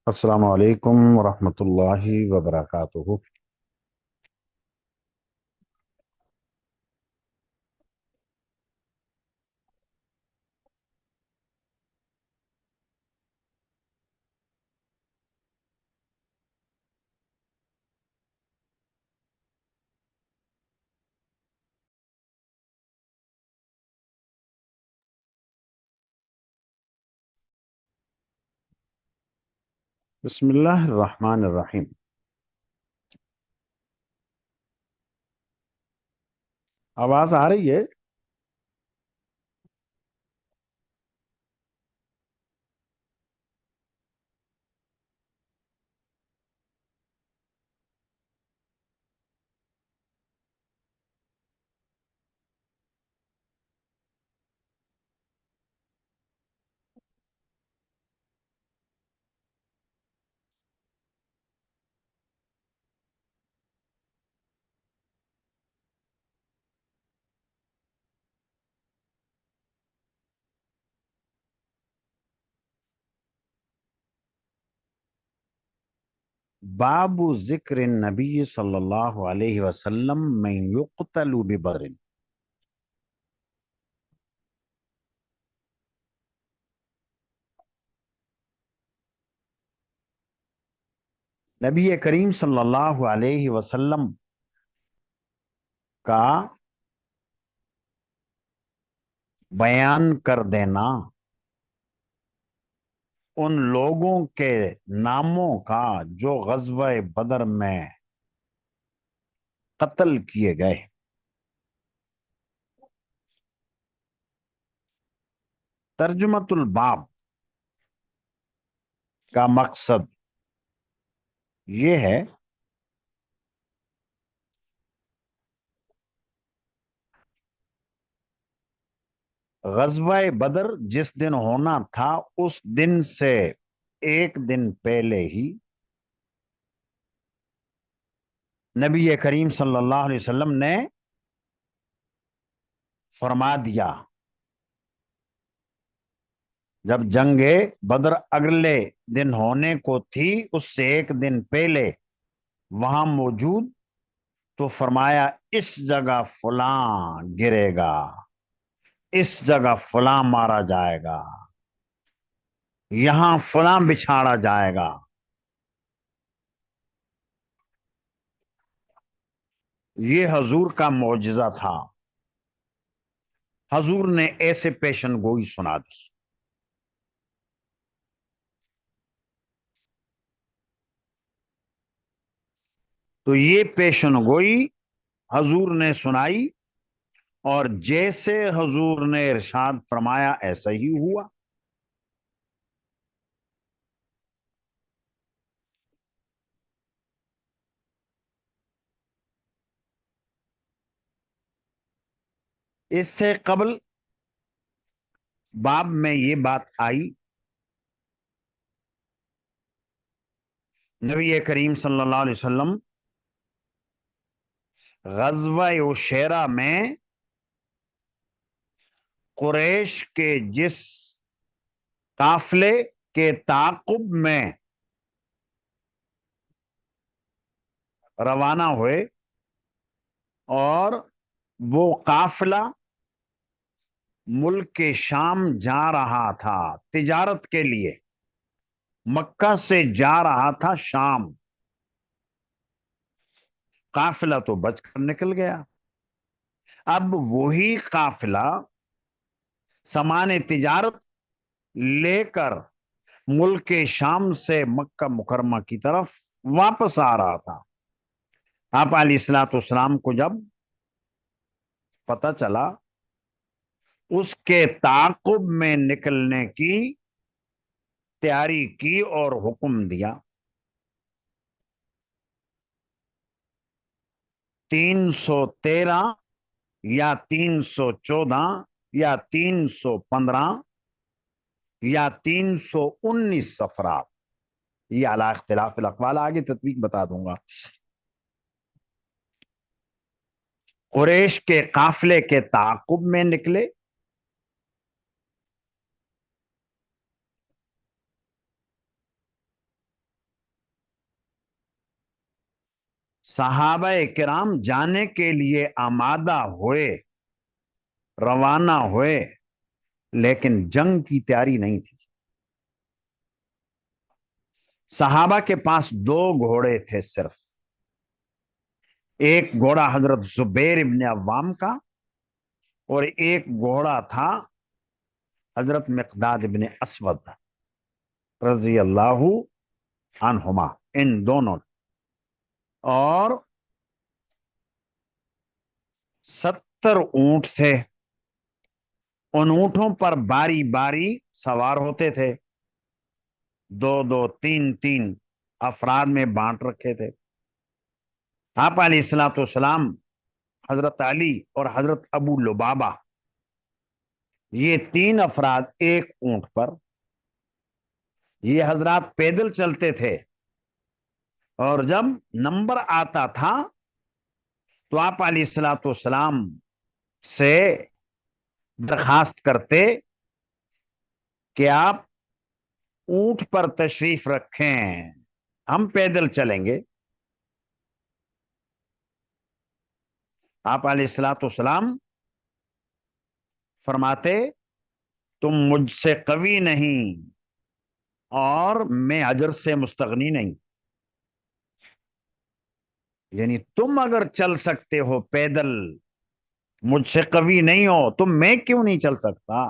السلام علیکم ورحمۃ اللہ وبرکاتہ۔ بسم اللہ الرحمن الرحیم۔ آواز آ رہی ہے؟ باب ذکر النبی صلی اللہ علیہ وسلم من یقتل ببدر۔ نبی کریم صلی اللہ علیہ وسلم کا بیان کر دینا ان لوگوں کے ناموں کا جو غزوہ بدر میں قتل کیے گئے۔ ترجمۃ الباب کا مقصد یہ ہے غزوہ بدر جس دن ہونا تھا اس دن سے ایک دن پہلے ہی نبی کریم صلی اللہ علیہ وسلم نے فرما دیا، جب جنگ بدر اگلے دن ہونے کو تھی اس سے ایک دن پہلے وہاں موجود، تو فرمایا اس جگہ فلاں گرے گا، اس جگہ فلاں مارا جائے گا، یہاں فلاں بچھاڑا جائے گا۔ یہ حضور کا معجزہ تھا، حضور نے ایسے پیشن گوئی سنا دی۔ تو یہ پیشن گوئی حضور نے سنائی اور جیسے حضور نے ارشاد فرمایا ایسا ہی ہوا۔ اس سے قبل باب میں یہ بات آئی، نبی کریم صلی اللہ علیہ وسلم غزوہ عشیرہ میں قریش کے جس قافلے کے تعاقب میں روانہ ہوئے اور وہ قافلہ ملک شام جا رہا تھا تجارت کے لیے، مکہ سے جا رہا تھا شام، قافلہ تو بچ کر نکل گیا۔ اب وہی قافلہ سامان تجارت لے کر ملک شام سے مکہ مکرمہ کی طرف واپس آ رہا تھا۔ آپ علیہ الصلوۃ والسلام کو جب پتہ چلا، اس کے تعاقب میں نکلنے کی تیاری کی اور حکم دیا۔ 313 یا 314 یا 315 یا 319 افراد، یہ علی اختلاف الاقوال، آگے تطبیق بتا دوں گا، قریش کے قافلے کے تعاقب میں نکلے۔ صحابہ کرام جانے کے لیے آمادہ ہوئے، روانہ ہوئے، لیکن جنگ کی تیاری نہیں تھی۔ صحابہ کے پاس دو گھوڑے تھے صرف، ایک گھوڑا حضرت زبیر ابن عوام کا اور ایک گھوڑا تھا حضرت مقداد ابن اسود رضی اللہ عنہما، ان دونوں، اور 70 اونٹ تھے۔ ان اونٹوں پر باری باری سوار ہوتے تھے، دو دو تین تین افراد میں بانٹ رکھے تھے۔ آپ علیہ الصلوۃ والسلام، حضرت علی اور حضرت ابو لبابہ، یہ 3 افراد ایک اونٹ پر۔ یہ حضرات پیدل چلتے تھے، اور جب نمبر آتا تھا تو آپ علیہ الصلوۃ والسلام سے درخواست کرتے کہ آپ اونٹ پر تشریف رکھیں، ہم پیدل چلیں گے۔ آپ علیہ الصلوۃ والسلام فرماتے تم مجھ سے قوی نہیں اور میں اجر سے مستغنی نہیں، یعنی تم اگر چل سکتے ہو پیدل، مجھ سے قوی نہیں ہو، تو میں کیوں نہیں چل سکتا؟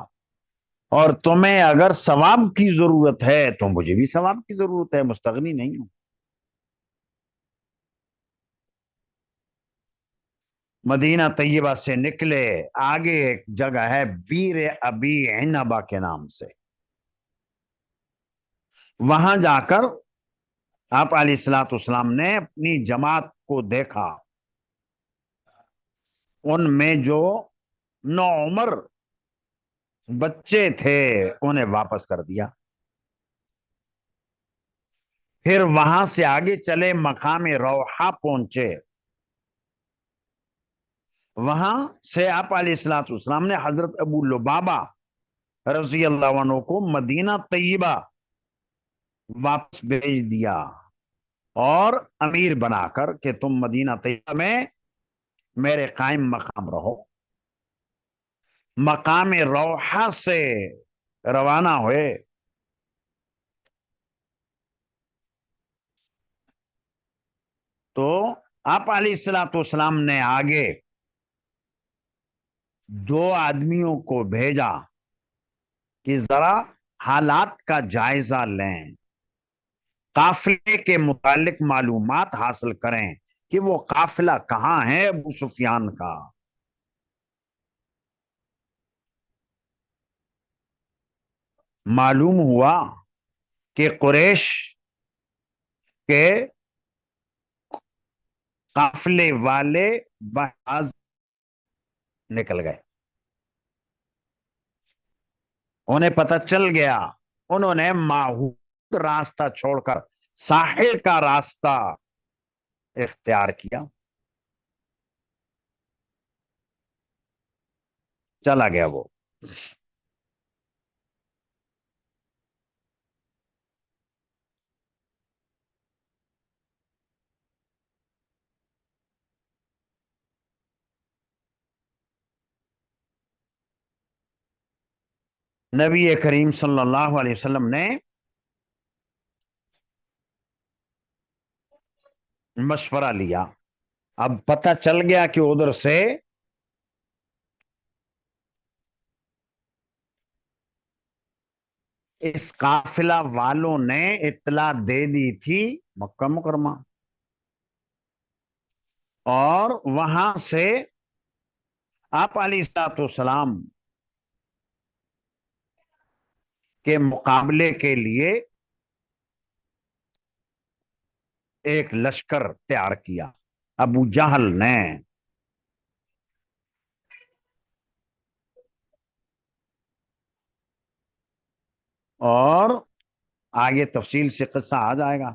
اور تمہیں اگر ثواب کی ضرورت ہے تو مجھے بھی ثواب کی ضرورت ہے، مستغنی نہیں ہوں۔ مدینہ طیبہ سے نکلے، آگے ایک جگہ ہے بیر ابی عنبہ کے نام سے، وہاں جا کر آپ علیہ الصلوۃ والسلام نے اپنی جماعت کو دیکھا، ان میں جو نوعمر بچے تھے انہیں واپس کر دیا۔ پھر وہاں سے آگے چلے، مقام روحا پہنچے، وہاں سے آپ علیہ الصلوۃ والسلام نے حضرت ابو لبابہ رضی اللہ عنہ کو مدینہ طیبہ واپس بھیج دیا، اور امیر بنا کر کہ تم مدینہ طیبہ میں میرے قائم مقام رہو۔ مقام روحا سے روانہ ہوئے، تو آپ علیہ الصلوۃ والسلام نے آگے 2 آدمیوں کو بھیجا کہ ذرا حالات کا جائزہ لیں، قافلے کے متعلق معلومات حاصل کریں کہ وہ قافلہ کہاں ہے ابو سفیان کا۔ معلوم ہوا کہ قریش کے قافلے والے بحاز نکل گئے، انہیں پتہ چل گیا، انہوں نے ماحول راستہ چھوڑ کر ساحل کا راستہ اختیار کیا، چلا گیا وہ۔ نبی کریم صلی اللہ علیہ وسلم نے مشورہ لیا، اب پتہ چل گیا کہ ادھر سے اس قافلہ والوں نے اطلاع دے دی تھی مکہ مکرمہ، اور وہاں سے آپ علیہ الصلوۃ والسلام کے مقابلے کے لیے ایک لشکر تیار کیا ابو جہل نے، اور آگے تفصیل سے قصہ آ جائے گا۔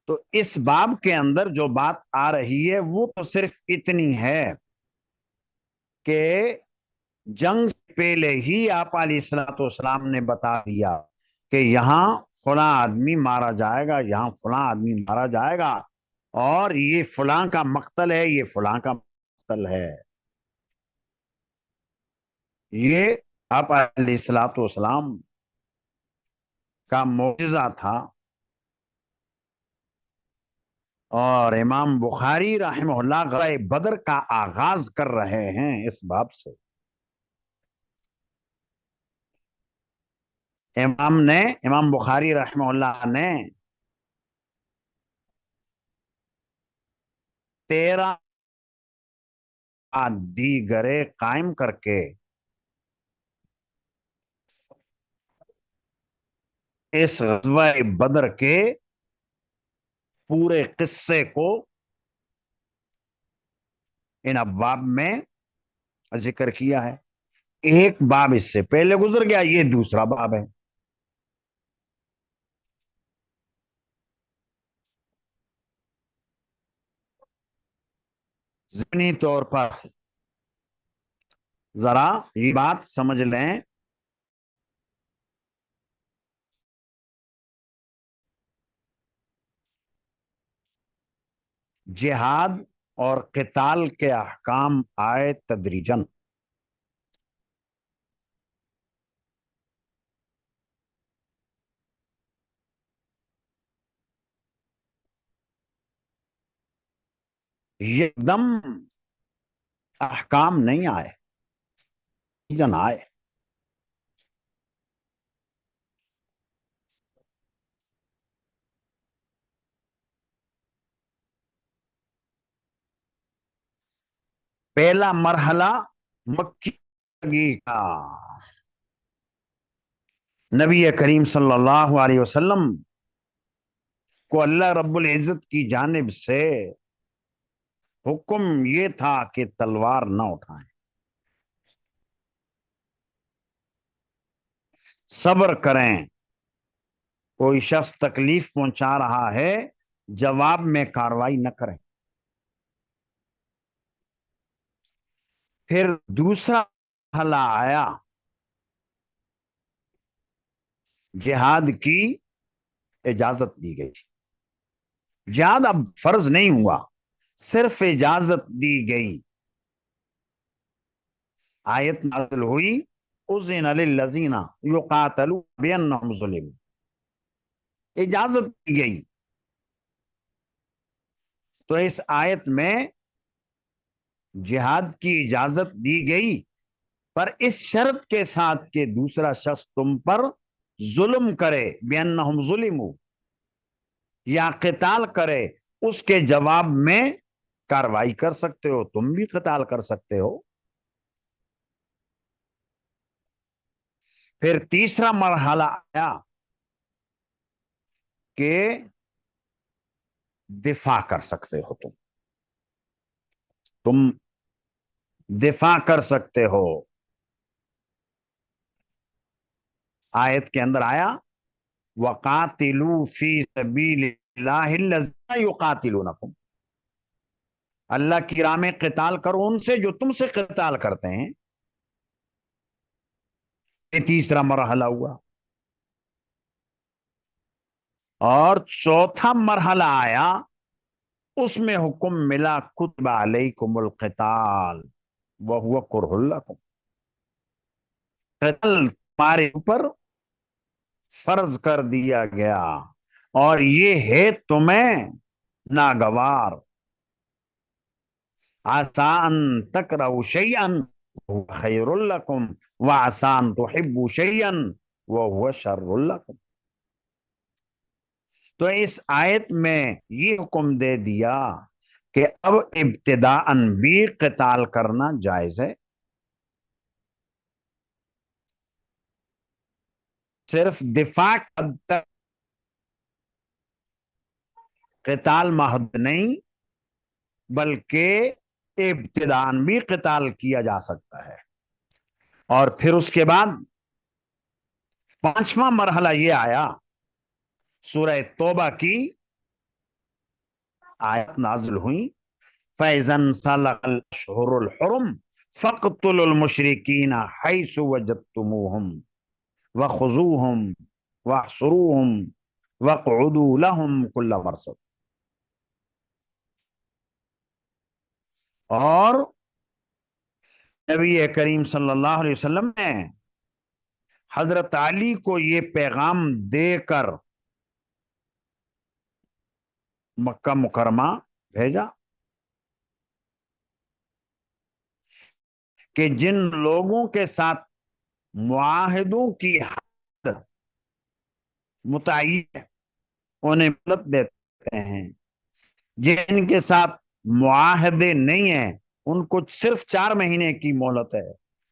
تو اس باب کے اندر جو بات آ رہی ہے وہ تو صرف اتنی ہے کہ جنگ سے پہلے ہی آپ علیہ الصلوۃ والسلام نے بتا دیا کہ یہاں فلاں آدمی مارا جائے گا، یہاں فلاں آدمی مارا جائے گا، اور یہ فلاں کا مقتل ہے، یہ فلاں کا مقتل ہے۔ یہ آپ علیہ الصلوۃ والسلام کا معجزہ تھا۔ اور امام بخاری رحمہ اللہ غزوہ بدر کا آغاز کر رہے ہیں اس باب سے۔ امام بخاری رحمہ اللہ نے 13 دیگرے قائم کر کے اس غزوہ بدر کے پورے قصے کو ان ابواب میں ذکر کیا ہے۔ ایک باب اس سے پہلے گزر گیا، یہ دوسرا باب ہے۔ ذہنی طور پر ذرا یہ بات سمجھ لیں، جہاد اور قتال کے احکام آئے تدریجن۔ یہ دم احکام نہیں آئے، جن آئے۔ پہلا مرحلہ مکی کا، نبی کریم صلی اللہ علیہ وسلم کو اللہ رب العزت کی جانب سے حکم یہ تھا کہ تلوار نہ اٹھائیں، صبر کریں۔ کوئی شخص تکلیف پہنچا رہا ہے، جواب میں کارروائی نہ کریں۔ پھر دوسرا مرحلہ آیا، جہاد کی اجازت دی گئی۔ جہاد اب فرض نہیں ہوا، صرف اجازت دی گئی۔ آیت نازل ہوئی، اذن للذین یقاتلون بانہم ظلموا، اجازت دی گئی۔ تو اس آیت میں جہاد کی اجازت دی گئی، پر اس شرط کے ساتھ کہ دوسرا شخص تم پر ظلم کرے، بانہم ظلموا، یا قتال کرے، اس کے جواب میں کاروائی کر سکتے ہو، تم بھی قتال کر سکتے ہو۔ پھر تیسرا مرحلہ آیا کہ دفاع کر سکتے ہو، تم دفاع کر سکتے ہو۔ آیت کے اندر آیا وَقَاتِلُوا فِي سَبِيلِ اللَّهِ الَّذِينَ يُقَاتِلُونَكُمْ، اللہ کی راہ میں قتال کرو ان سے جو تم سے قتال کرتے ہیں۔ یہ تیسرا مرحلہ ہوا۔ اور چوتھا مرحلہ آیا، اس میں حکم ملا کتب علیکم القتال وہو کرہ لکم، قتال تمہارے اوپر فرض کر دیا گیا اور یہ ہے تمہیں ناگوار۔ عسى ان تکرہوا شیئا وہو خیر لکم وعسى ان تحبوا شیئا وہو شر لکم۔ تو اس آیت میں یہ حکم دے دیا کہ اب ابتداءً بھی قتال کرنا جائز ہے، صرف دفاع کی حد تک قتال محض نہیں، بلکہ ابتداءً بھی قتال کیا جا سکتا ہے۔ اور پھر اس کے بعد پانچواں مرحلہ یہ آیا، سورہ توبہ کی آیت نازل ہوئی، فَإِذَا انْسَلَخَ الْأَشْهُرُ الْحُرُمُ فَاقْتُلُوا الْمُشْرِكِينَ حَيْثُ وَجَدتُّمُوهُمْ وَخُذُوهُمْ وَاحْصُرُوهُمْ وَاقْعُدُوا لَهُمْ كُلَّ مَرْصَدٍ. اور نبی کریم صلی اللہ علیہ وسلم نے حضرت علی کو یہ پیغام دے کر مکہ مکرمہ بھیجا کہ جن لوگوں کے ساتھ معاہدوں کی حد متعین ہے انہیں مہلت دیتے ہیں، جن کے ساتھ معاہدے نہیں ہیں ان کو صرف 4 مہینے کی مہلت ہے،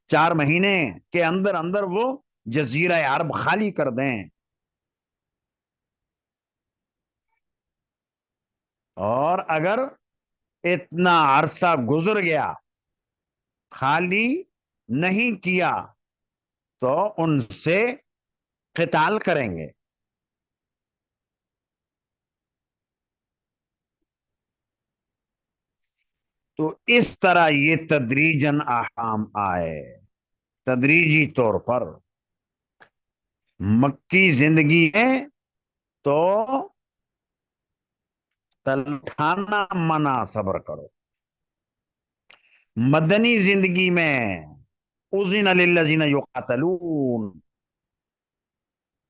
4 مہینے کے اندر اندر وہ جزیرہ عرب خالی کر دیں. اور اگر اتنا عرصہ گزر گیا خالی نہیں کیا تو ان سے قتال کریں گے. تو اس طرح یہ تدریجاً احکام آئے، تدریجی طور پر. مکی زندگی میں تو تلخانہ منا صبر کرو، مدنی زندگی میں اذن للذین یقاتلون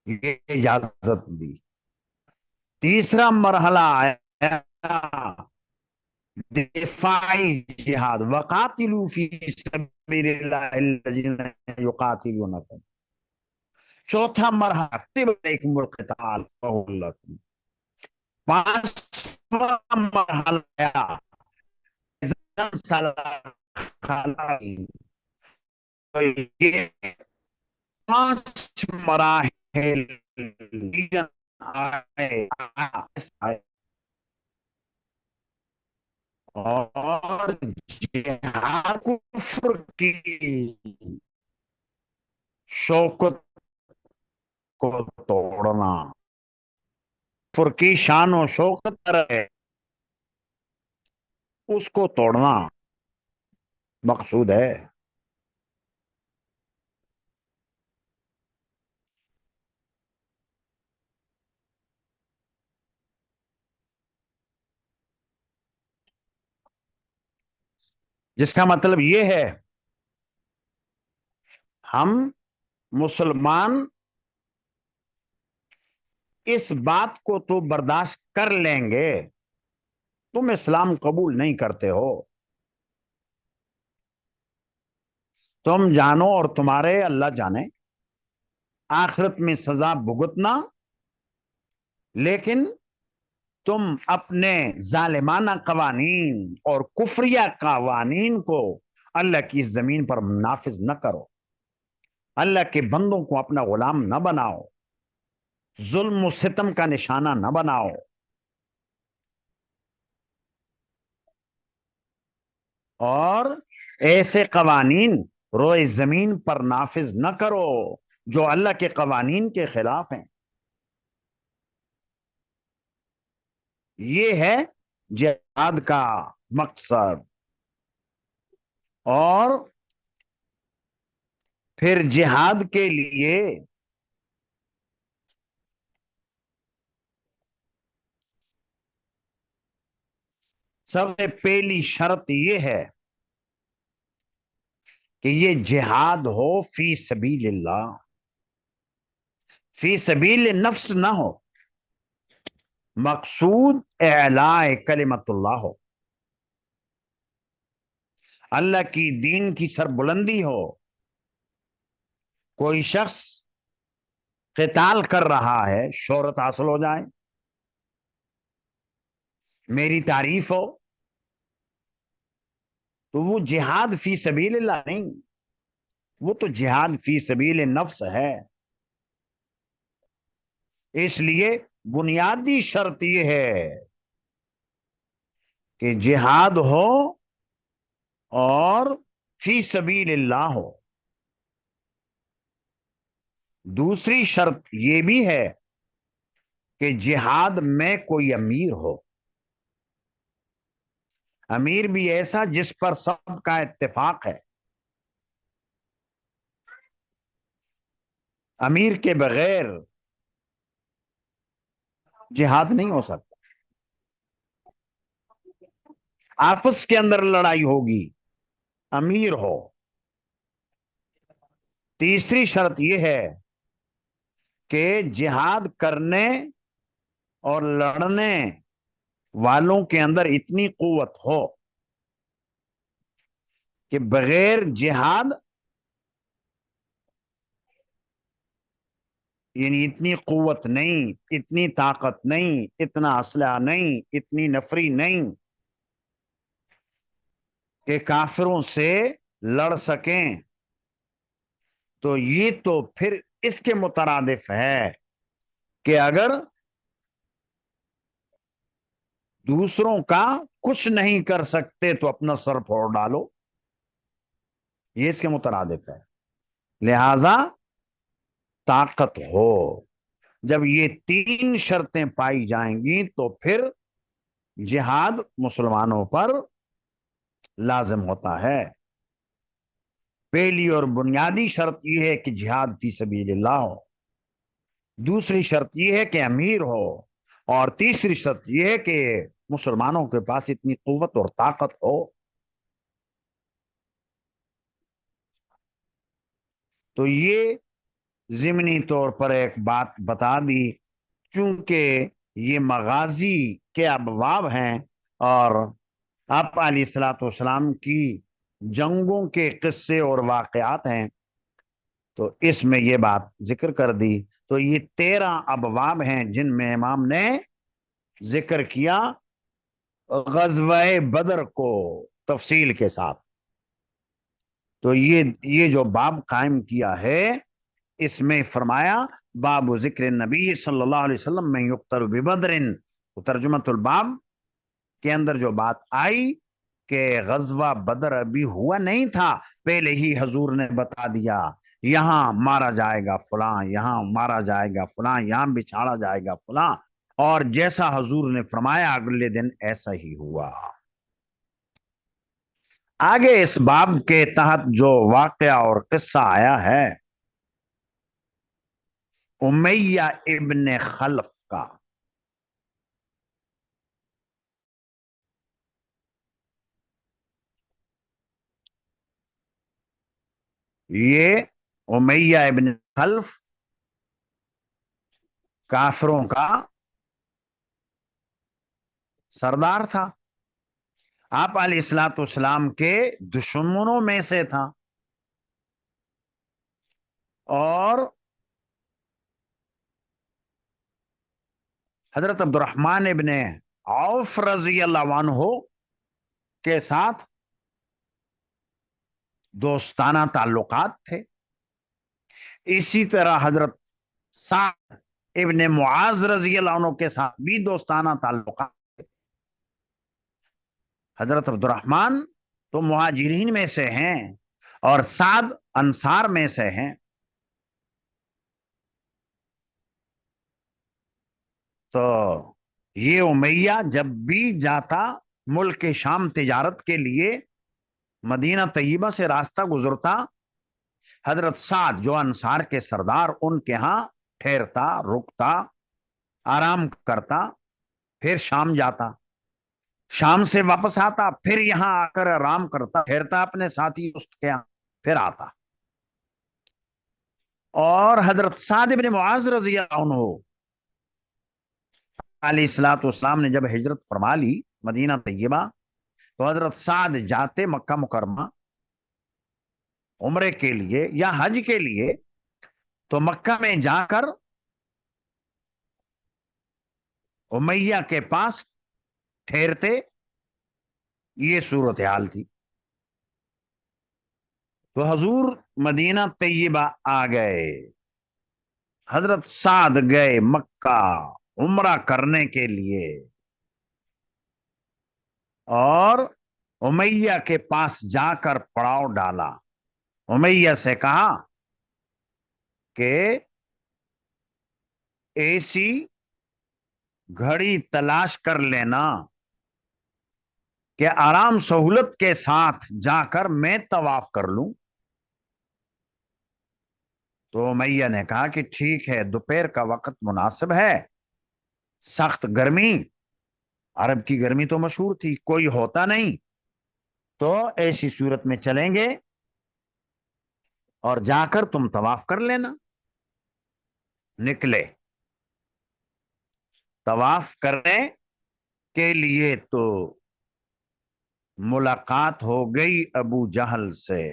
یہ اجازت دی. تیسرا مرحلہ آیا دفاعی جہاد، وقاتلوا فی سبیل اللہ الذین یقاتلونکم. چوتھا مرحلہ کتب علیکم القتال فہو لکم. پانچواں مرحلہ آیا یہ 5 مراحل آئے اور جہاد کفر کی شوکت کو توڑنا، کفر کی شان و شوکت ہے اس کو توڑنا مقصود ہے. جس کا مطلب یہ ہے ہم مسلمان اس بات کو تو برداشت کر لیں گے تم اسلام قبول نہیں کرتے ہو، تم جانو اور تمہارے اللہ جانے آخرت میں سزا بھگتنا، لیکن تم اپنے ظالمانہ قوانین اور کفریہ قوانین کو اللہ کی زمین پر نافذ نہ کرو، اللہ کے بندوں کو اپنا غلام نہ بناؤ، ظلم و ستم کا نشانہ نہ بناؤ. اور ایسے قوانین روئے زمین پر نافذ نہ کرو جو اللہ کے قوانین کے خلاف ہیں. یہ ہے جہاد کا مقصد. اور پھر جہاد کے لیے سب سے پہلی شرط یہ ہے کہ یہ جہاد ہو فی سبیل اللہ، فی سبیل نفس نہ ہو، مقصود اعلاء کلمت اللہ ہو، اللہ کی دین کی سربلندی ہو. کوئی شخص قتال کر رہا ہے شہرت حاصل ہو جائے، میری تعریف ہو، تو وہ جہاد فی سبیل اللہ نہیں، وہ تو جہاد فی سبیل نفس ہے. اس لیے بنیادی شرط یہ ہے کہ جہاد ہو اور فی سبیل اللہ ہو. دوسری شرط یہ بھی ہے کہ جہاد میں کوئی امیر ہو، امیر بھی ایسا جس پر سب کا اتفاق ہے، امیر کے بغیر جہاد نہیں ہو سکتا. آپس کے اندر لڑائی ہوگی، امیر ہو. تیسری شرط یہ ہے کہ جہاد کرنے اور لڑنے والوں کے اندر اتنی قوت ہو کہ بغیر جہاد، یعنی اتنی قوت نہیں، اتنی طاقت نہیں، اتنا اسلحہ نہیں، اتنی نفری نہیں کہ کافروں سے لڑ سکیں. تو یہ تو پھر اس کے مترادف ہے کہ اگر دوسروں کا کچھ نہیں کر سکتے تو اپنا سر پھوڑ ڈالو، یہ اس کے مترادف ہے. لہذا طاقت ہو. جب یہ تین شرطیں پائی جائیں گی تو پھر جہاد مسلمانوں پر لازم ہوتا ہے. پہلی اور بنیادی شرط یہ ہے کہ جہاد فی سبیل اللہ ہو. دوسری شرط یہ ہے کہ امیر ہو. اور تیسری شرط یہ ہے کہ مسلمانوں کے پاس اتنی قوت اور طاقت ہو. تو یہ ضمنی طور پر ایک بات بتا دی. چونکہ یہ مغازی کے ابواب ہیں اور آپ علیہ الصلوۃ والسلام کی جنگوں کے قصے اور واقعات ہیں، تو اس میں یہ بات ذکر کر دی. تو یہ 13 ابواب ہیں جن میں امام نے ذکر کیا غزوہ بدر کو تفصیل کے ساتھ. تو یہ جو باب قائم کیا ہے، اس میں فرمایا باب ذکر نبی صلی اللہ علیہ وسلم میں یقتل ببدر. ترجمۃ الباب کے اندر جو بات آئی کہ غزوہ بدر ابھی ہوا نہیں تھا، پہلے ہی حضور نے بتا دیا یہاں مارا جائے گا فلاں، یہاں مارا جائے گا فلاں، یہاں بچھاڑا جائے گا فلاں، اور جیسا حضور نے فرمایا اگلے دن ایسا ہی ہوا. آگے اس باب کے تحت جو واقعہ اور قصہ آیا ہے امیہ ابن خلف کا. یہ امیہ ابن خلف کافروں کا سردار تھا. آپ علیہ الصلوۃ والسلام کے دشمنوں میں سے تھا. اور حضرت عبد الرحمن ابن عوف رضی اللہ عنہ کے ساتھ دوستانہ تعلقات تھے. اسی طرح حضرت سعد ابن معاذ رضی اللہ عنہ کے ساتھ بھی دوستانہ تعلقات. حضرت عبد الرحمن تو مہاجرین میں سے ہیں اور سعد انصار میں سے ہیں. تو یہ امیہ جب بھی جاتا ملک شام تجارت کے لیے، مدینہ طیبہ سے راستہ گزرتا، حضرت سعد جو انصار کے سردار ان کے ہاں ٹھہرتا، رکتا، آرام کرتا، پھر شام جاتا، شام سے واپس آتا، پھر یہاں آ کر آرام کرتا، ٹھہرتا اپنے ساتھی دوست کے یہاں، پھر آتا. اور حضرت سعد ابن معاذ رضی اللہ عنہ علیہ الصلوۃ والسلام نے جب ہجرت فرما لی مدینہ طیبہ، تو حضرت سعد جاتے مکہ مکرمہ عمرے کے لیے یا حج کے لیے، تو مکہ میں جا کر امیہ کے پاس ٹھہرتے. یہ صورتحال تھی. تو حضور مدینہ طیبہ آ گئے. حضرت سعد گئے مکہ عمرہ کرنے کے لیے اور امیہ کے پاس جا کر پڑاؤ ڈالا. امیہ سے کہا کہ ایسی گھڑی تلاش کر لینا کہ آرام سہولت کے ساتھ جا کر میں طواف کر لوں. تو امیہ نے کہا کہ ٹھیک ہے، دوپہر کا وقت مناسب ہے، سخت گرمی، عرب کی گرمی تو مشہور تھی، کوئی ہوتا نہیں، تو ایسی صورت میں چلیں گے اور جا کر تم طواف کر لینا۔ نکلے طواف کرنے کے لیے تو ملاقات ہو گئی ابو جہل سے۔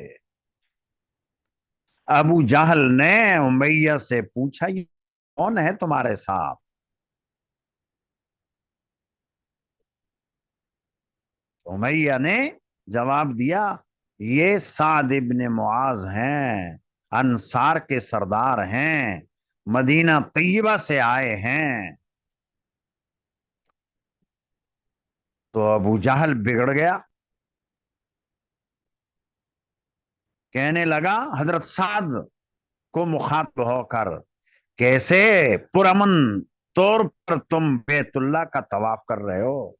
ابو جہل نے امیہ سے پوچھا یہ کون ہے تمہارے ساتھ؟ امیہ نے جواب دیا یہ سعد ابن معاذ ہیں، انصار کے سردار ہیں، مدینہ طیبہ سے آئے ہیں۔ تو ابو جہل بگڑ گیا، کہنے لگا حضرت سعد کو مخاطب ہو کر، کیسے پرامن طور پر تم بیت اللہ کا طواف کر رہے ہو؟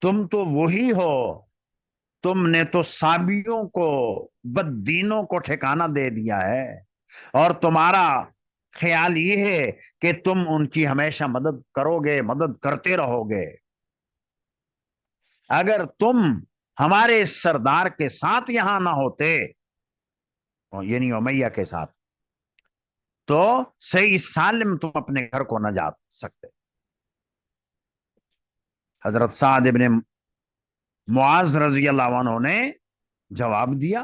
تم تو وہی ہو، تم نے تو سابیوں کو، بد دینوں کو ٹھکانہ دے دیا ہے، اور تمہارا خیال یہ ہے کہ تم ان کی ہمیشہ مدد کرو گے، مدد کرتے رہو گے۔ اگر تم ہمارے اس سردار کے ساتھ یہاں نہ ہوتے، یعنی امیہ کے ساتھ، تو صحیح سالم تم اپنے گھر کو نہ جا سکتے۔ حضرت سعد ابن معاذ رضی اللہ عنہ نے جواب دیا،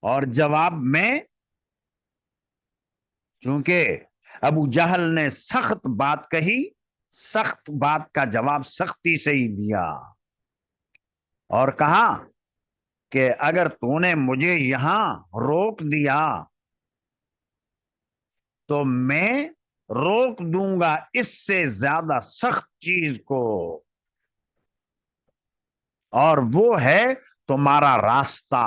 اور جواب میں چونکہ ابو جہل نے سخت بات کہی، سخت بات کا جواب سختی سے ہی دیا، اور کہا کہ اگر تو نے مجھے یہاں روک دیا تو میں روک دوں گا اس سے زیادہ سخت چیز کو، اور وہ ہے تمہارا راستہ،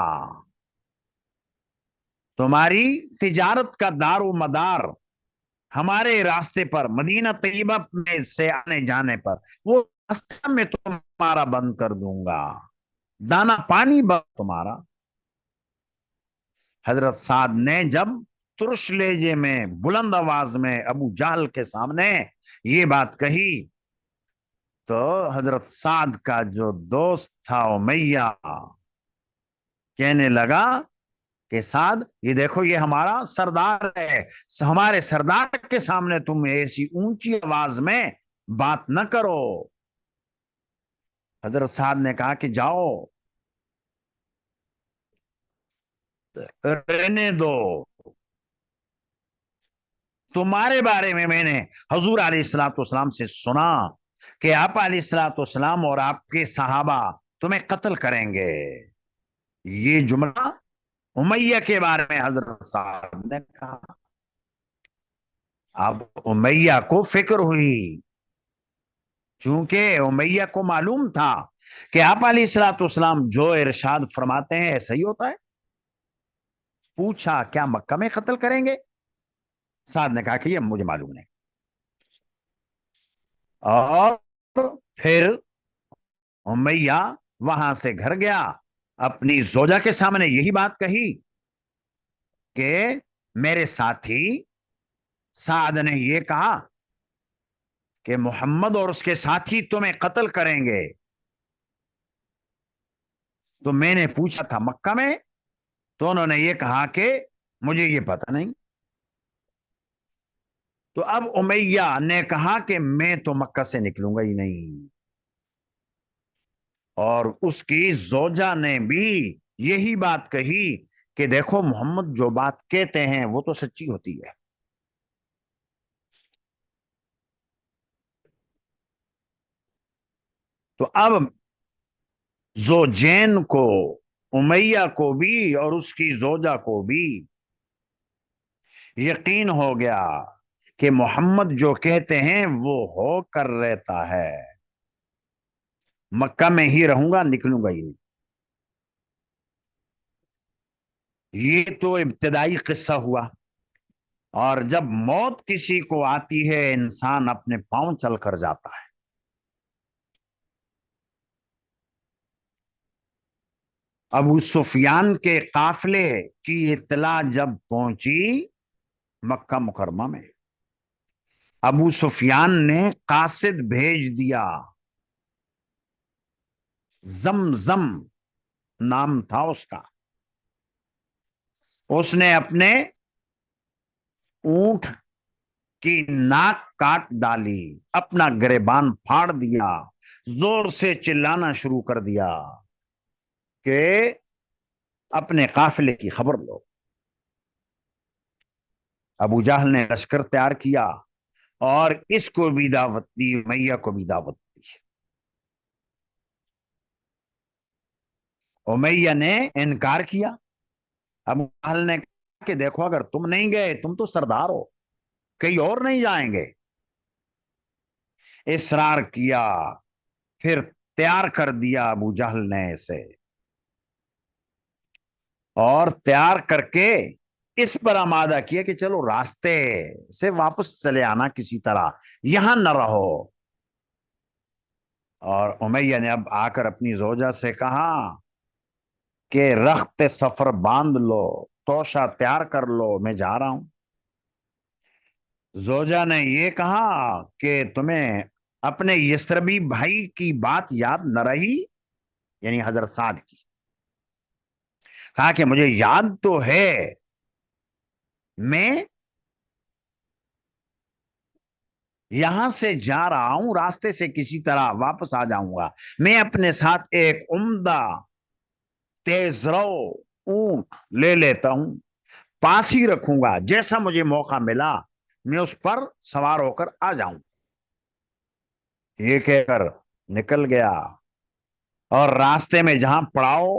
تمہاری تجارت کا دار و مدار ہمارے راستے پر، مدینہ طیبہ میں سے آنے جانے پر، وہ راستہ میں تمہارا بند کر دوں گا، دانا پانی بند تمہارا۔ حضرت سعد نے جب ترش لہجے میں بلند آواز میں ابو جہل کے سامنے یہ بات کہی، تو حضرت سعد کا جو دوست تھا امیہ، کہنے لگا کہ سعد یہ دیکھو یہ ہمارا سردار ہے، ہمارے سردار کے سامنے تم ایسی اونچی آواز میں بات نہ کرو۔ حضرت سعد نے کہا کہ جاؤ، رہنے دو، تمہارے بارے میں نے حضور علیہ الصلوۃ والسلام سے سنا کہ آپ علیہ الصلوۃ والسلام اور آپ کے صحابہ تمہیں قتل کریں گے۔ یہ جملہ امیہ کے بارے میں حضرت صاحب نے کہا۔ اب امیہ کو فکر ہوئی، چونکہ امیہ کو معلوم تھا کہ آپ علیہ الصلوۃ والسلام جو ارشاد فرماتے ہیں ایسا ہی ہوتا ہے۔ پوچھا کیا مکہ میں قتل کریں گے؟ سعد نے کہا کہ یہ مجھے معلوم نہیں، اور پھر امیہ وہاں سے گھر گیا، اپنی زوجہ کے سامنے یہی بات کہی کہ میرے ساتھی سعد نے یہ کہا کہ محمد اور اس کے ساتھی تمہیں قتل کریں گے، تو میں نے پوچھا تھا مکہ میں، تو انہوں نے یہ کہا کہ مجھے یہ پتہ نہیں۔ تو اب امیہ نے کہا کہ میں تو مکہ سے نکلوں گا ہی نہیں، اور اس کی زوجہ نے بھی یہی بات کہی کہ دیکھو محمد جو بات کہتے ہیں وہ تو سچی ہوتی ہے۔ تو اب زوجین کو، امیہ کو بھی اور اس کی زوجہ کو بھی یقین ہو گیا کہ محمد جو کہتے ہیں وہ ہو کر رہتا ہے، مکہ میں ہی رہوں گا، نکلوں گا ہی نہیں۔ یہ تو ابتدائی قصہ ہوا، اور جب موت کسی کو آتی ہے انسان اپنے پاؤں چل کر جاتا ہے۔ ابو سفیان کے قافلے کی اطلاع جب پہنچی مکہ مکرمہ میں، ابو سفیان نے قاصد بھیج دیا، زمزم نام تھا اس کا، اس نے اپنے اونٹ کی ناک کاٹ ڈالی، اپنا گریبان پھاڑ دیا، زور سے چلانا شروع کر دیا کہ اپنے قافلے کی خبر لو۔ ابو جہل نے لشکر تیار کیا اور اس کو بھی دعوت دی، امیہ کو بھی دعوت دی۔ امیہ نے انکار کیا۔ ابو جہل نے کہا کہ دیکھو اگر تم نہیں گئے، تم تو سردار ہو، کئی اور نہیں جائیں گے۔ اصرار کیا، پھر تیار کر دیا ابو جہل نے اسے، اور تیار کر کے اس پر آمادہ کیا کہ چلو راستے سے واپس چلے آنا کسی طرح، یہاں نہ رہو۔ اور امیہ نے اب آ کر اپنی زوجہ سے کہا کہ رخت سفر باندھ لو، توشہ تیار کر لو، میں جا رہا ہوں۔ زوجہ نے یہ کہا کہ تمہیں اپنے یسربی بھائی کی بات یاد نہ رہی، یعنی حضرت سعد کی؟ کہا کہ مجھے یاد تو ہے، میں یہاں سے جا رہا ہوں، راستے سے کسی طرح واپس آ جاؤں گا، میں اپنے ساتھ ایک عمدہ تیز رو اونٹ لے لیتا ہوں، پاس ہی رکھوں گا، جیسا مجھے موقع ملا میں اس پر سوار ہو کر آ جاؤں۔ یہ کہہ کر نکل گیا، اور راستے میں جہاں پڑاؤ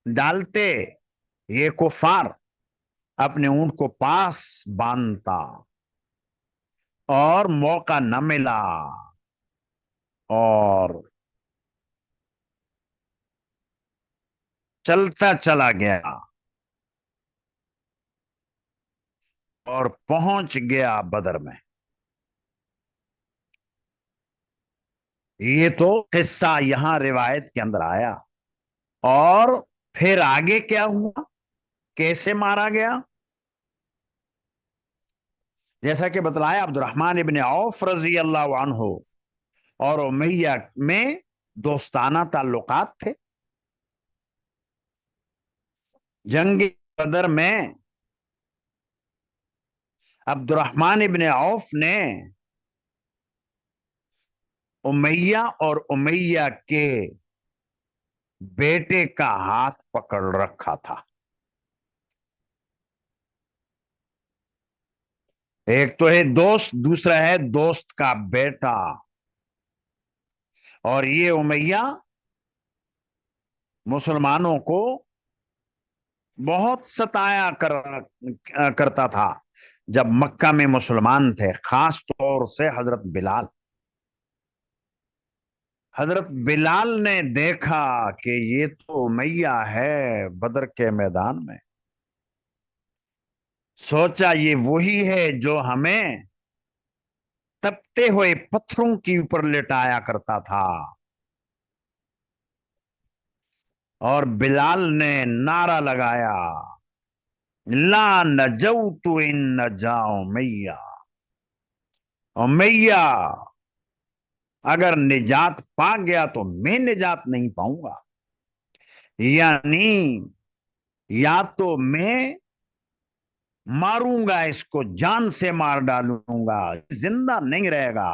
ڈالتے یہ کفار، اپنے اونٹ کو پاس باندھتا، اور موقع نہ ملا اور چلتا چلا گیا اور پہنچ گیا بدر میں۔ یہ تو قصہ یہاں روایت کے اندر آیا، اور پھر آگے کیا ہوا، کیسے مارا گیا؟ جیسا کہ بتلایا، عبد الرحمن ابن عوف رضی اللہ عنہ اور امیہ میں دوستانہ تعلقات تھے۔ جنگ بدر میں عبد الرحمن ابن عوف نے امیہ اور امیہ کے بیٹے کا ہاتھ پکڑ رکھا تھا۔ ایک تو ہے دوست، دوسرا ہے دوست کا بیٹا، اور یہ امیہ مسلمانوں کو بہت ستایا کرتا تھا جب مکہ میں مسلمان تھے، خاص طور سے حضرت بلال۔ حضرت بلال نے دیکھا کہ یہ تو امیہ ہے بدر کے میدان میں، سوچا یہ وہی ہے جو ہمیں تپتے ہوئے پتھروں کے اوپر لٹایا کرتا تھا، اور بلال نے نعرہ لگایا، لا نجوت ان نجا امیہ، امیہ اگر نجات پا گیا تو میں نجات نہیں پاؤں گا، یعنی یا تو میں ماروں گا اس کو، جان سے مار ڈالوں گا، زندہ نہیں رہے گا،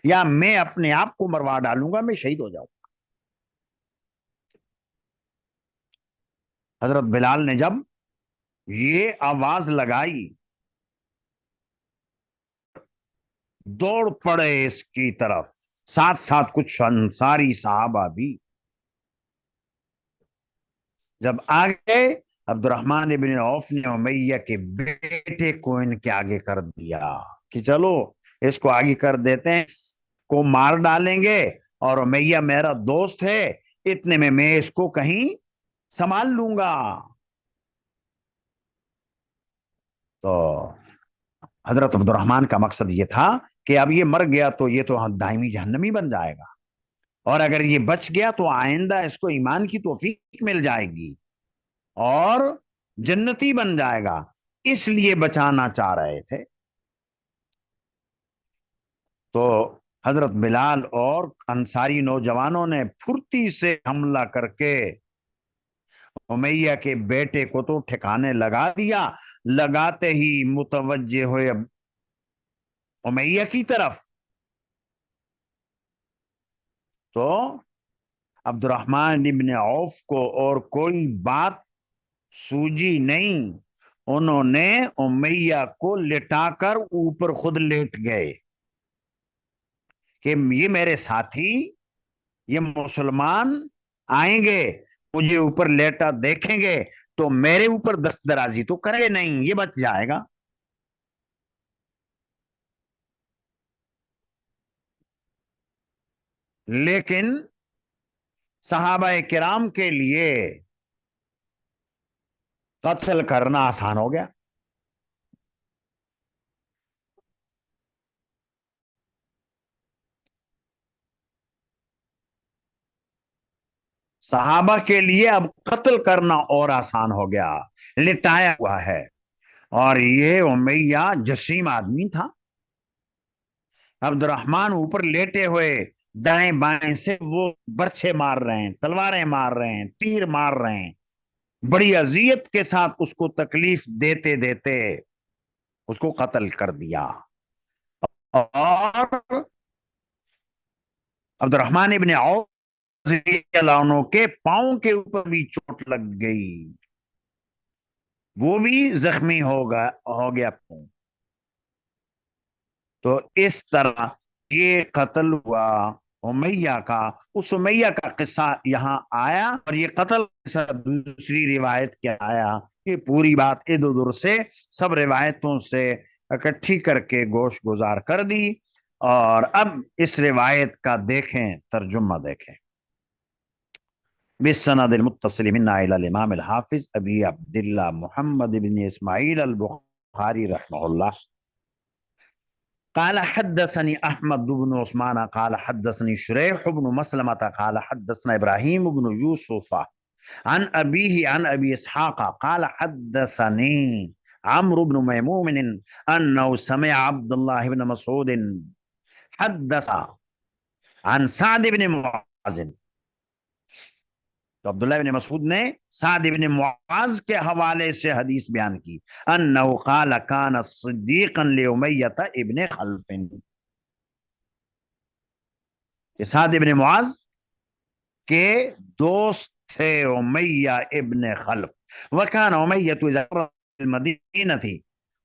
یا میں اپنے آپ کو مروا ڈالوں گا، میں شہید ہو جاؤں گا۔ حضرت بلال نے جب یہ آواز لگائی، دوڑ پڑے اس کی طرف، ساتھ ساتھ کچھ انصاری صحابہ بھی۔ جب آگے عبد الرحمن ابن عوف نے امیہ کے بیٹے کو ان کے آگے کر دیا کہ چلو اس کو آگے کر دیتے ہیں، اس کو مار ڈالیں گے، اور امیہ میرا دوست ہے، اتنے میں اس کو کہیں سنبھال لوں گا۔ تو حضرت عبد الرحمن کا مقصد یہ تھا کہ اب یہ مر گیا تو یہ تو دائمی جہنمی بن جائے گا، اور اگر یہ بچ گیا تو آئندہ اس کو ایمان کی توفیق مل جائے گی اور جنتی بن جائے گا، اس لیے بچانا چاہ رہے تھے۔ تو حضرت بلال اور انصاری نوجوانوں نے پھرتی سے حملہ کر کے امیہ کے بیٹے کو تو ٹھکانے لگا دیا، لگاتے ہی متوجہ ہوئے امیہ کی طرف، تو عبد الرحمن ابن عوف کو اور کوئی بات سوجی نہیں، انہوں نے امیہ کو لٹا کر اوپر خود لیٹ گئے کہ یہ میرے ساتھی، یہ مسلمان آئیں گے مجھے اوپر لیٹا دیکھیں گے تو میرے اوپر دست درازی تو کرے نہیں، یہ بچ جائے گا۔ لیکن صحابہ کرام کے لیے قتل کرنا آسان ہو گیا۔ صحابہ کے لیے اب قتل کرنا اور آسان ہو گیا، لٹایا ہوا ہے، اور یہ امیہ جسیم آدمی تھا۔ عبد الرحمان اوپر لیٹے ہوئے دائیں بائیں سے وہ برچھے مار رہے ہیں، تلواریں مار رہے ہیں، تیر مار رہے ہیں، بڑی اذیت کے ساتھ اس کو تکلیف دیتے دیتے اس کو قتل کر دیا۔ اور عبد الرحمان ابن عوف رضی اللہ عنہ کے پاؤں کے اوپر بھی چوٹ لگ گئی، وہ بھی زخمی ہو گیا۔ تو اس طرح یہ قتل ہوا امیہ کا۔ اس امیہ کا قصہ یہاں آیا، اور یہ قتل قصہ دوسری روایت کیا آیا، یہ پوری بات ادھر ادھر سے سب روایتوں سے اکٹھی کر کے گوش گزار کر دی۔ اور اب اس روایت کا دیکھیں ترجمہ دیکھیں۔ بالسند المتصل منا الى الامام الحافظ ابی عبداللہ محمد بن اسماعیل البخاری رحمہ اللہ قال حدثني احمد بن عثمان قال حدثني شريح بن مسلمة قال حدثنا ابراهيم بن يوسف عن ابيه عن ابي اسحاق قال حدثني عمرو بن ميمون انه سمع عبد الله بن مسعود حدث عن سعد بن معاذ۔ تو عبداللہ بن مسعود نے سعد بن معاذ کے حوالے سے حدیث بیان کی، انه قال كان صدیقا لأمیہ ابن خلف، کہ سعد بن معاذ کے دوست تھے امیہ ابن خلف۔ وكان امیہ اذا المدینہ تھی،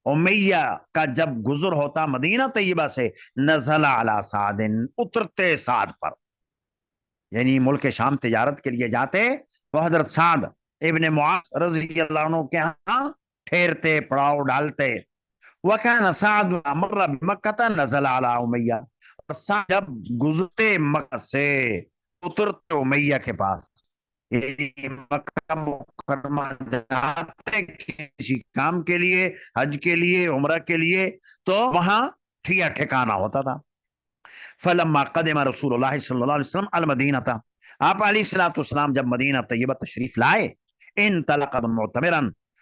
امیہ کا جب گزر ہوتا مدینہ طیبہ سے، نزل علی سعد، اترتے سعد پر، یعنی ملک شام تجارت کے لیے جاتے تو حضرت سعد ابن معاذ رضی اللہ عنہ کے ہاں ٹھہرتے، پڑاؤ ڈالتے۔ وَكَانَ سَعْدُ مَرَّ بِمَكَّةَ نَزَلَ عَلَى امیہ، اور سعد جب گزرتے مکہ سے اترتے امیہ کے پاس، یعنی مکہ مکرمہ جاتے کسی کام کے لیے، حج کے لیے، عمرہ کے لیے، تو وہاں ٹھکانا ہوتا تھا۔ فلما قدم رسول اللہ صلی اللہ علیہ وسلم المدینہ تھا، آپ علیہ الصلوۃ والسلام جب مدینہ طیبہ تشریف لائے، انطلق معتمرا،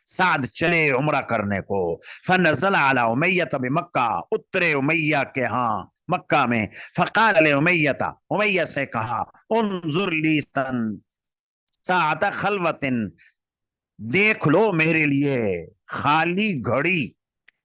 سعد چلے عمرہ کرنے کو، فنزل علی امیہ بمکہ، اترے امیہ کے ہاں مکہ میں، فقال لامیہ، امیہ سے کہا، انظر لی ساعۃ خلوۃ، دیکھ لو میرے لیے خالی گھڑی،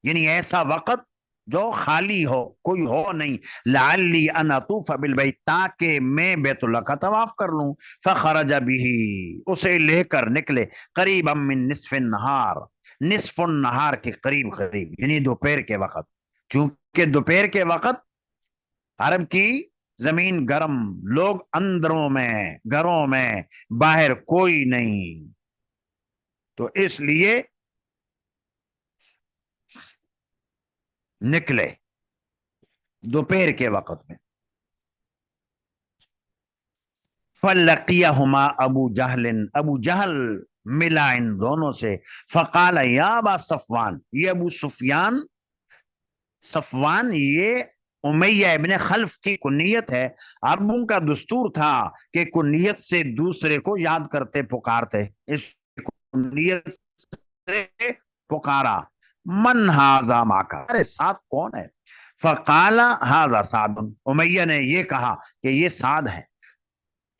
یعنی ایسا وقت جو خالی ہو، کوئی ہو نہیں، لعلی ان اطوف بالبیت، تاکہ میں بیت اللہ کا طواف کر لوں۔ فخرج به، اسے لے کر نکلے، قریبا من نصف النہار، نصف النہار کے قریب قریب، یعنی دوپہر کے وقت، چونکہ دوپہر کے وقت عرب کی زمین گرم، لوگ اندروں میں گھروں میں، باہر کوئی نہیں، تو اس لیے نکلے دوپہر کے وقت میں۔ فلقیہما ابو جہل، ابو جہل ملا ان دونوں سے، فقال یا ابا صفوان، یہ ابو سفیان، صفوان یہ امیہ ابن خلف کی کنیت ہے. عربوں کا دستور تھا کہ کنیت سے دوسرے کو یاد کرتے پکارتے. اس کنیت سے پکارا من ہاذا ماکا، ارے سعد کون ہے؟ فقال ہاذا سعد، امیہ نے یہ کہا کہ یہ سعد ہے،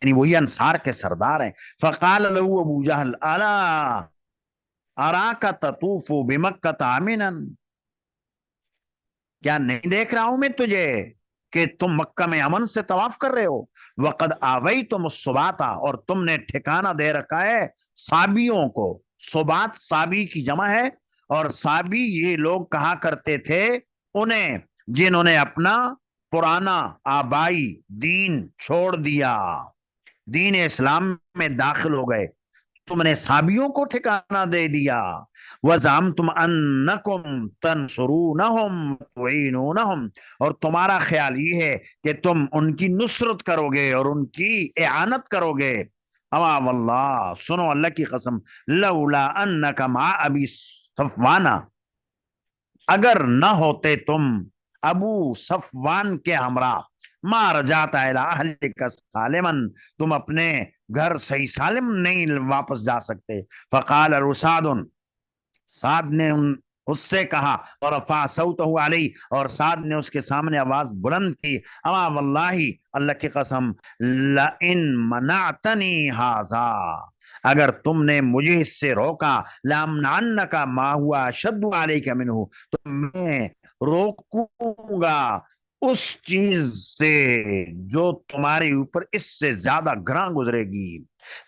یعنی وہی انصار کے سردار ہیں. فقال له ابو جہل الا اراک تطوف بمکہ آمنا، کیا نہیں دیکھ رہا ہوں میں تجھے کہ تم مکہ میں امن سے طواف کر رہے ہو؟ وقد آویتم السباتا، اور تم نے ٹھکانہ دے رکھا ہے سابیوں کو. سبات سابی کی جمع ہے، اور سابی یہ لوگ کہا کرتے تھے انہیں جنہوں نے اپنا پرانا آبائی دین چھوڑ دیا، دین اسلام میں داخل ہو گئے، تم نے سابیوں کو ٹھکانہ دے دیا. وَزَعَمْتُمْ أَنَّكُمْ تَنْصُرُونَهُمْ وَتُعِينُونَهُمْ، اور تمہارا خیال یہ ہے کہ تم ان کی نصرت کرو گے اور ان کی اعانت کرو گے. اما واللہ، سنو اللہ کی قسم، لولا انک مع ابی صفوان، اگر نہ ہوتے تم ابو صفوان کے ہمراہ، ما رجعت الی اہلک سالما، تم اپنے گھر صحیح سالم نہیں واپس جا سکتے. فقال رساد، سعد نے اس سے کہا، اور رفع صوتہ علی، اور سعد نے اس کے سامنے آواز بلند کی، اما واللہ، اللہ کی قسم، لئن منعتنی ھذا، اگر تم نے مجھے اس سے روکا، لامنعنک ما ہوا اشد علیک منہ، تو میں روکوں گا اس چیز سے جو تمہارے اوپر اس سے زیادہ گراں گزرے گی.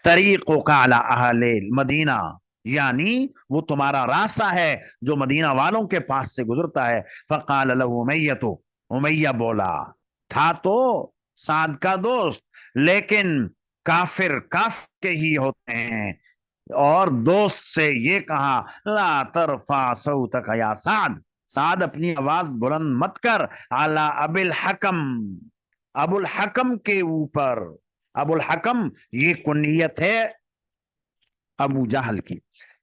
طریقک علی اہل مدینہ، یعنی وہ تمہارا راستہ ہے جو مدینہ والوں کے پاس سے گزرتا ہے. فقال له امیہ، امیہ بولا، تھا تو سعد کا دوست لیکن کافر کے ہی ہوتے ہیں، اور دوست سے یہ کہا لا ترفع صوتک یا سعد، سعد اپنی آواز بلند مت کر، علی ابی الحکم، ابو الحکم کے اوپر. ابو الحکم یہ کنیت ہے ابو جہل کی.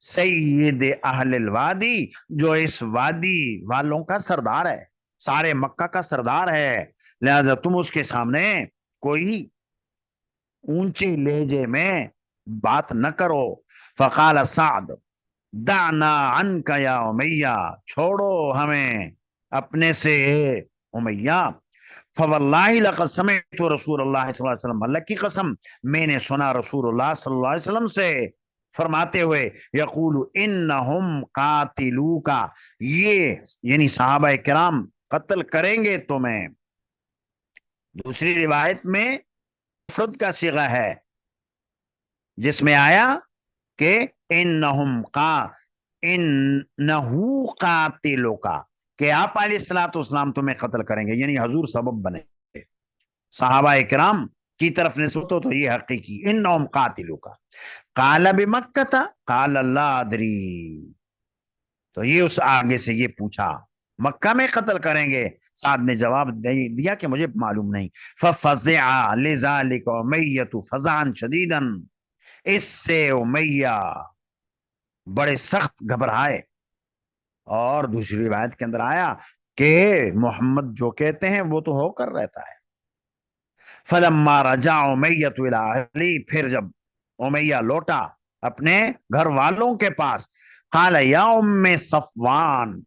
سید اہل الوادی، جو اس وادی والوں کا سردار ہے، سارے مکہ کا سردار ہے، لہذا تم اس کے سامنے کوئی اونچی لہجے میں بات نہ کرو. فقال سعد دعنا عنک یا امیہ، چھوڑو ہمیں اپنے سے امیہ. فواللہ لقد سمعت رسول اللہ صلی اللہ علیہ وسلم، اللہ کی قسم میں نے سنا رسول اللہ صلی اللہ علیہ وسلم سے فرماتے ہوئے، یقول انہم قاتلوک، یہ یعنی صحابہ کرام قتل کریں گے تمہیں. دوسری روایت میں مفرد کا صیغہ ہے جس میں آیا کہ انہو قاتلوک، کہ آپ علیہ الصلوۃ والسلام تمہیں قتل کریں گے، یعنی حضور سبب بنے. صحابہ کرام کی طرف نسبت ہو تو یہ حقیقی، انہم قاتلوک. قال بمکہ تھا، قال لا ادری، تو یہ اس آگے سے یہ پوچھا مکہ میں قتل کریں گے؟ سعد نے جواب دیا کہ مجھے معلوم نہیں. ففزع لذلك امیہ فزعا شدیدا، اس سے امیہ بڑے سخت گھبرائے. اور دوسری روایت کے اندر آیا کہ محمد جو کہتے ہیں وہ تو ہو کر رہتا ہے. فلما رجع امیہ الی اہلی، پھر جب امیہ لوٹا اپنے گھر والوں کے پاس، قال یا ام صفوان،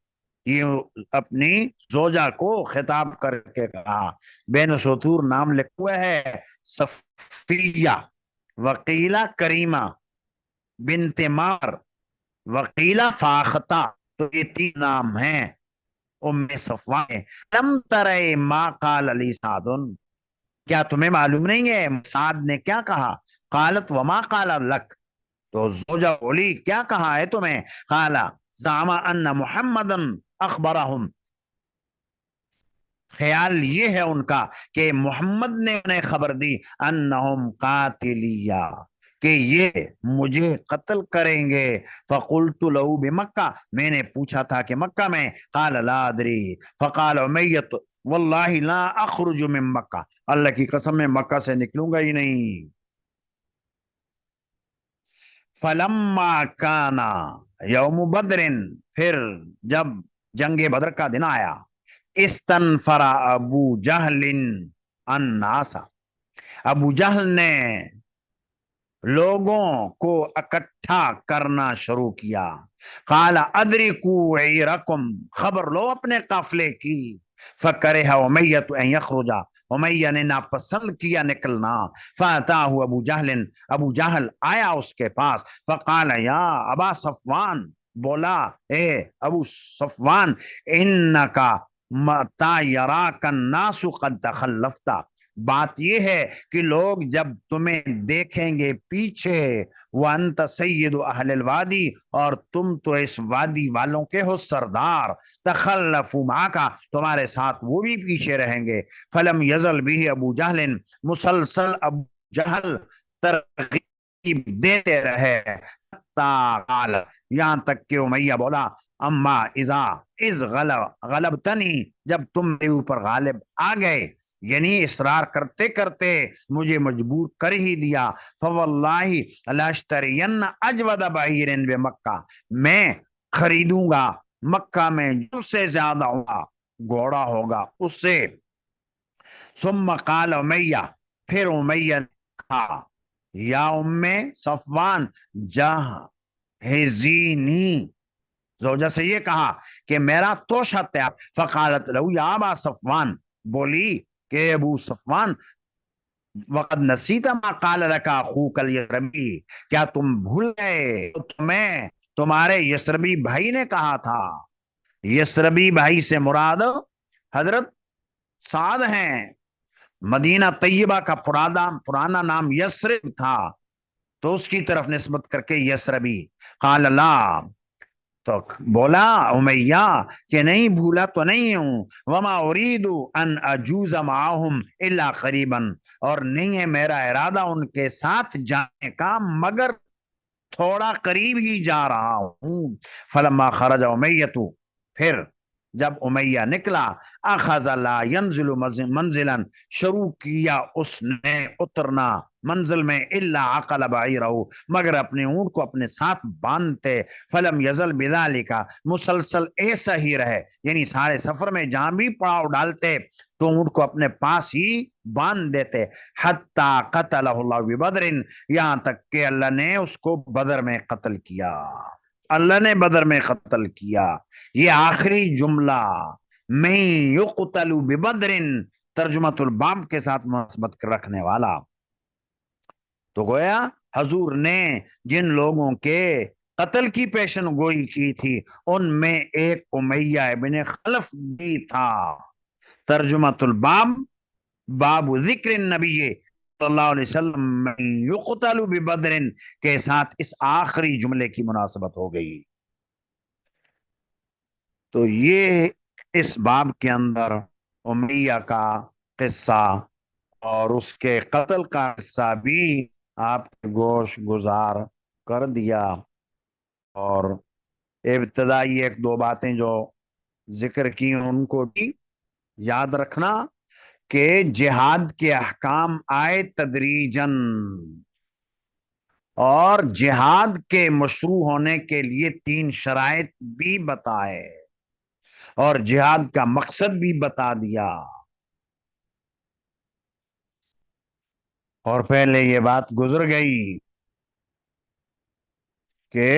یہ اپنی زوجہ کو خطاب کر کے کہا، بین سطور نام لکھا ہوا ہے، صفیہ وقیلہ کریمہ بنت مار وقیلہ فاختہ، تو یہ تین نام ہیں ام صفوان. لم ترے ما قال علی سعد، کیا تمہیں معلوم نہیں ہے سعد نے کیا کہا؟ قالت وما قال لک، تو زوجہ بولی کیا کہا ہے تمہیں؟ قال زعم ان محمدا اخبرہم، خیال یہ ہے ان کا کہ محمد نے انہیں خبر دی، انہم قاتلیہ، کہ یہ مجھے قتل کریں گے. فقلت له بمکہ، میں نے پوچھا تھا کہ مکہ میں؟ قال لا ادری. فقال امیہ واللہ لا اخرج من مکہ، اللہ کی قسم میں مکہ سے نکلوں گا ہی نہیں. فلما کانا یوم بدر، پھر جب جنگ بدر کا دن آیا، استنفر ابو جہل الناسا، ابو جہل نے لوگوں کو اکٹھا کرنا شروع کیا. قال ادرکوا عیرکم، خبر لو اپنے قافلے کی. فکرہ امیۃ ان یخرج، امیہ نے ناپسند کیا نکلنا. فاتاہ ابو جہل، ابو جہل آیا اس کے پاس. فقال یا ابا صفوان، بولا اے ابو صفوان، انکا متا یراک الناس قد تخلفتا، بات یہ ہے کہ لوگ جب تمہیں دیکھیں گے پیچھے، وانت سید اہل الوادی، اور تم تو اس وادی والوں کے ہو سردار، تخلفوا معاک، تمہارے ساتھ وہ بھی پیچھے رہیں گے. فلم یزل بھی ابو جہل، مسلسل ابو جہل ترغیب دیتے رہے، قال، یہاں تک کہ امیہ بولا، اما اذا از غلبتنی، جب تم میرے اوپر غالب آ گئے، یعنی اصرار کرتے کرتے مجھے مجبور کر ہی دیا. فواللہ لاشترین اجود بعیر بمکہ، میں خریدوں گا مکہ میں جو سے زیادہ ہوگا گھوڑا ہوگا اس سے. ثم قال امیہ، پھر امیہ نے کہا، یا ام صفوان جہزینی، زوجہ سے یہ کہا کہ میرا توشہ تیار. فقالت لہو یا ابا صفوان، بولی کہ ابو صفوان، وقد نسیت ما قال لك اخوك الیثربی، کیا تم بھول گئے تمہیں تمہارے یثربی بھائی نے کہا تھا. یثربی بھائی سے مراد حضرت سعد ہیں. مدینہ طیبہ کا پرانا نام یثرب تھا، تو اس کی طرف نسبت کر کے یثربی. قال لا، تو بولا امیہ کہ نہیں، بھولا تو نہیں ہوں. وما اريد ان اجوز معهم الا قریبا، اور نہیں ہے میرا ارادہ ان کے ساتھ جانے کا مگر تھوڑا قریب ہی جا رہا ہوں. فلما خرج امیہ، پھر جب امیہ نکلا، اخذ لا ينزل منزلا، شروع کیا اس نے اترنا منزل میں، الا عقل بعیرہ، مگر اپنے اونٹ کو اپنے ساتھ باندھتے. فلم یزل بذالک، مسلسل ایسا ہی رہے، یعنی سارے سفر میں جہاں بھی پڑاؤ ڈالتے تو اونٹ کو اپنے پاس ہی باندھ دیتے. حتی قتلہ اللہ ببدر، یہاں تک کہ اللہ نے اس کو بدر میں قتل کیا. اللہ نے بدر میں قتل کیا. یہ آخری جملہ میں یقتل ببدر ترجمۃ الباب کے ساتھ مناسبت رکھنے والا. تو گویا حضور نے جن لوگوں کے قتل کی پیشن گوئی کی تھی ان میں ایک امیہ ابن خلف بھی تھا. ترجمۃ الباب، باب ذکر النبی صلی اللہ علیہ وسلم یقتل ببدر کے ساتھ اس آخری جملے کی مناسبت ہو گئی. تو یہ اس باب کے اندر امیہ کا قصہ اور اس کے قتل کا قصہ بھی آپ کے گوش گزار کر دیا. اور ابتدائی ایک دو باتیں جو ذکر کی ان کو بھی یاد رکھنا کہ جہاد کے احکام آئے تدریجن، اور جہاد کے مشروع ہونے کے لیے 3 شرائط بھی بتائے اور جہاد کا مقصد بھی بتا دیا. اور پہلے یہ بات گزر گئی کہ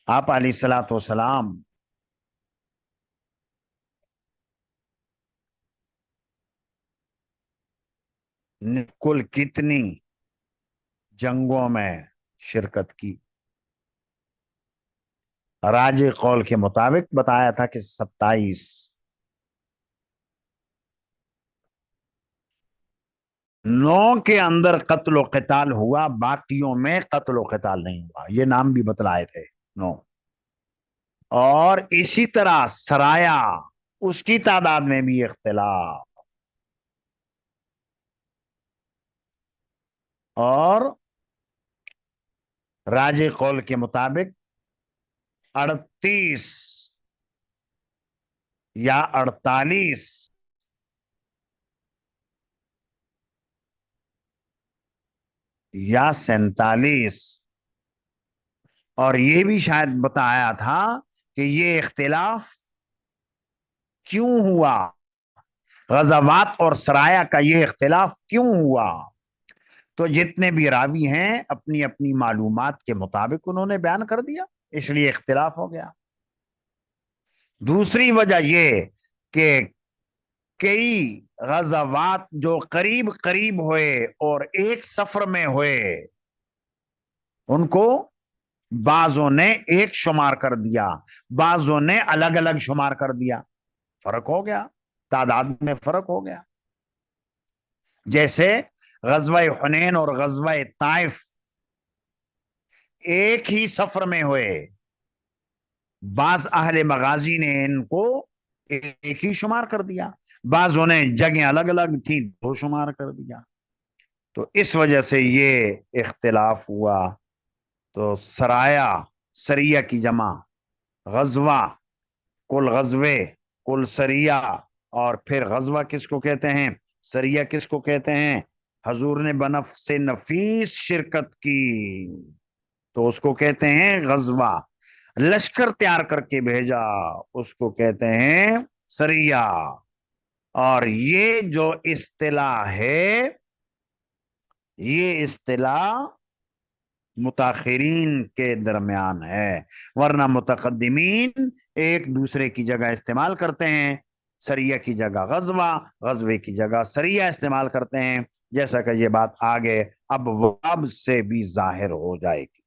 آپ علیہ الصلوۃ والسلام نے کل کتنی جنگوں میں شرکت کی. راج قول کے مطابق بتایا تھا کہ 27. 9 کے اندر قتل و قتال ہوا، باقیوں میں قتل و قتال نہیں ہوا، یہ نام بھی بتلائے تھے 9. اور اسی طرح سرایا، اس کی تعداد میں بھی اختلاف. اور راج قول کے مطابق 38 یا 48 یا 47، اور یہ بھی شاید بتایا تھا کہ یہ اختلاف کیوں ہوا؟ غزوات اور سرایا کا یہ اختلاف کیوں ہوا؟ تو جتنے بھی راوی ہیں اپنی اپنی معلومات کے مطابق انہوں نے بیان کر دیا، اس لیے اختلاف ہو گیا۔ دوسری وجہ یہ کہ کئی غزوات جو قریب قریب ہوئے اور ایک سفر میں ہوئے، ان کو بعضوں نے ایک شمار کر دیا، بعضوں نے الگ الگ شمار کر دیا، فرق ہو گیا، تعداد میں فرق ہو گیا۔ جیسے غزوہ حنین اور غزوہ طائف ایک ہی سفر میں ہوئے، بعض اہل مغازی نے ان کو ایک ہی شمار کر دیا، بعضوں نے جگہیں الگ الگ تھیں دو شمار کر دیا، تو اس وجہ سے یہ اختلاف ہوا۔ تو سرایا، سریہ کی جمع، غزوہ، کل غزوے، کل سریہ، اور پھر غزوہ کس کو کہتے ہیں، سریہ کس کو کہتے ہیں؟ حضور نے بنفس نفیس شرکت کی تو اس کو کہتے ہیں غزوہ، لشکر تیار کر کے بھیجا اس کو کہتے ہیں سریہ۔ اور یہ جو اصطلاح ہے، یہ اصطلاح متاخرین کے درمیان ہے، ورنہ متقدمین ایک دوسرے کی جگہ استعمال کرتے ہیں، سریہ کی جگہ غزوہ، غزوے کی جگہ سریہ استعمال کرتے ہیں، جیسا کہ یہ بات آگے ابواب سے بھی ظاہر ہو جائے گی۔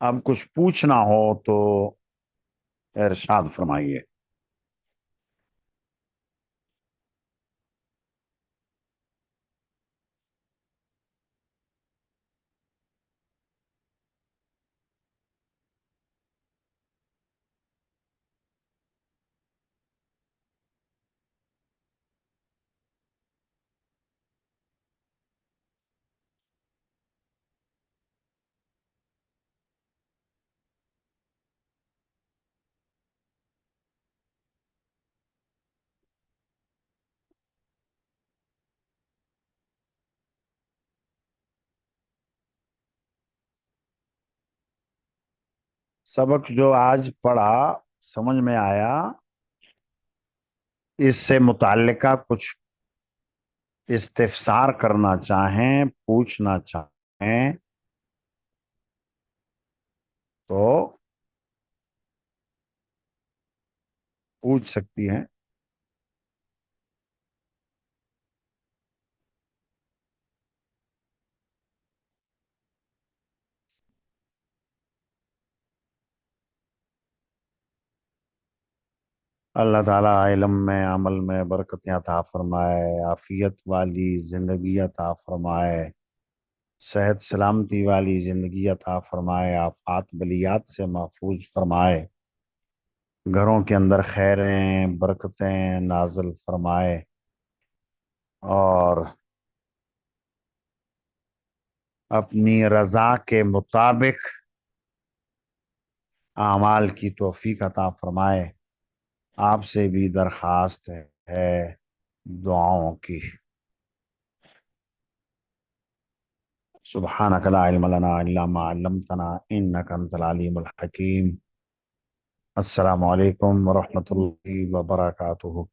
اب کچھ پوچھنا ہو تو ارشاد فرمائیے۔ سبق جو آج پڑھا سمجھ میں آیا؟ اس سے متعلقہ کچھ استفسار کرنا چاہیں، پوچھنا چاہیں تو پوچھ سکتی ہیں۔ اللہ تعالیٰ علم میں، عمل میں برکت عطا فرمائے، عافیت والی زندگی عطا فرمائے، صحت سلامتی والی زندگی عطا فرمائے، آفات بلیات سے محفوظ فرمائے، گھروں کے اندر خیریں برکتیں نازل فرمائے، اور اپنی رضا کے مطابق اعمال کی توفیق عطا فرمائے۔ آپ سے بھی درخواست ہے دعاؤں کی۔ سبحانک لا علم لنا الا ما علمتنا انک انت العلیم الحکیم۔ السلام علیکم ورحمۃ اللہ وبرکاتہ۔